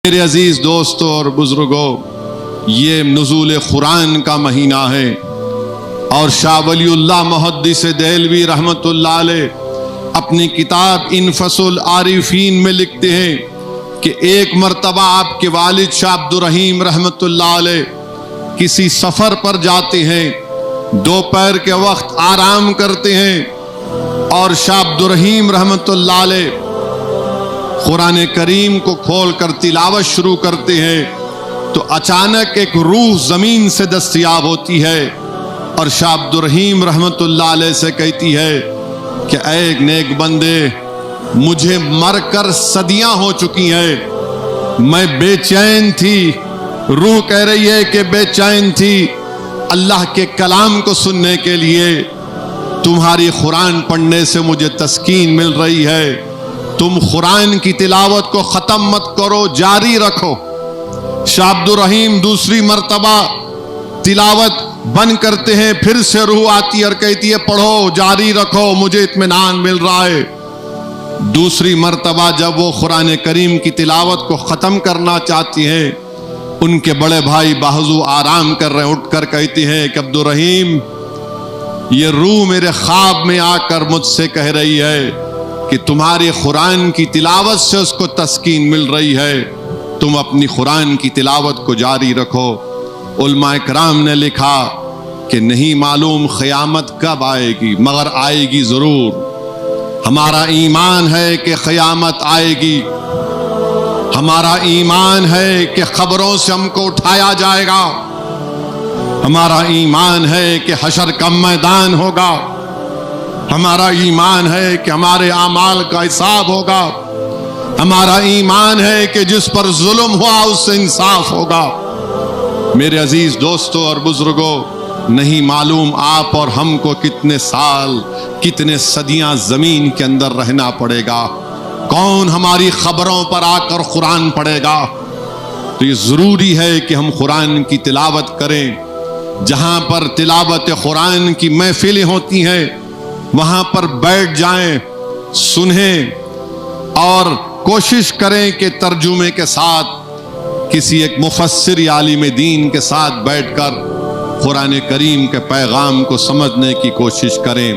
میرے عزیز دوستوں اور بزرگوں، یہ نزول قرآن کا مہینہ ہے اور شاہ ولی اللہ محدث دہلوی رحمت اللہ علیہ اپنی کتاب انفس العارفین میں لکھتے ہیں کہ ایک مرتبہ آپ کے والد شاہ عبد الرحیم رحمت اللہ علیہ کسی سفر پر جاتے ہیں، دوپہر کے وقت آرام کرتے ہیں اور شاہ عبد الرحیم رحمت اللہ علیہ قرآن کریم کو کھول کر تلاوت شروع کرتے ہیں تو اچانک ایک روح زمین سے دستیاب ہوتی ہے اور شاہ عبد الرحیم رحمت اللہ علیہ سے کہتی ہے کہ اے نیک بندے، مجھے مر کر صدیاں ہو چکی ہیں، میں بے چین تھی، روح کہہ رہی ہے کہ بے چین تھی اللہ کے کلام کو سننے کے لیے، تمہاری قرآن پڑھنے سے مجھے تسکین مل رہی ہے، تم قرآن کی تلاوت کو ختم مت کرو، جاری رکھو۔ شاہ عبد الرحیم دوسری مرتبہ تلاوت بند کرتے ہیں، پھر سے روح آتی ہے اور کہتی ہے پڑھو، جاری رکھو، مجھے اطمینان مل رہا ہے۔ دوسری مرتبہ جب وہ قرآن کریم کی تلاوت کو ختم کرنا چاہتی ہیں، ان کے بڑے بھائی بازو آرام کر رہے اٹھ کر کہتے ہیں کہ عبد الرحیم، یہ روح میرے خواب میں آ کر مجھ سے کہہ رہی ہے کہ تمہاری قرآن کی تلاوت سے اس کو تسکین مل رہی ہے، تم اپنی قرآن کی تلاوت کو جاری رکھو۔ علماء کرام نے لکھا کہ نہیں معلوم قیامت کب آئے گی، مگر آئے گی ضرور۔ ہمارا ایمان ہے کہ قیامت آئے گی، ہمارا ایمان ہے کہ قبروں سے ہم کو اٹھایا جائے گا، ہمارا ایمان ہے کہ حشر کا میدان ہوگا، ہمارا ایمان ہے کہ ہمارے اعمال کا حساب ہوگا، ہمارا ایمان ہے کہ جس پر ظلم ہوا اس سے انصاف ہوگا۔ میرے عزیز دوستوں اور بزرگوں، نہیں معلوم آپ اور ہم کو کتنے سال، کتنے صدیاں زمین کے اندر رہنا پڑے گا، کون ہماری خبروں پر آ کر قرآن پڑھے گا۔ تو یہ ضروری ہے کہ ہم قرآن کی تلاوت کریں، جہاں پر تلاوت قرآن کی محفلیں ہوتی ہیں وہاں پر بیٹھ جائیں، سنیں اور کوشش کریں کہ ترجمے کے ساتھ کسی ایک مفسر یا عالم دین کے ساتھ بیٹھ کر قرآن کریم کے پیغام کو سمجھنے کی کوشش کریں۔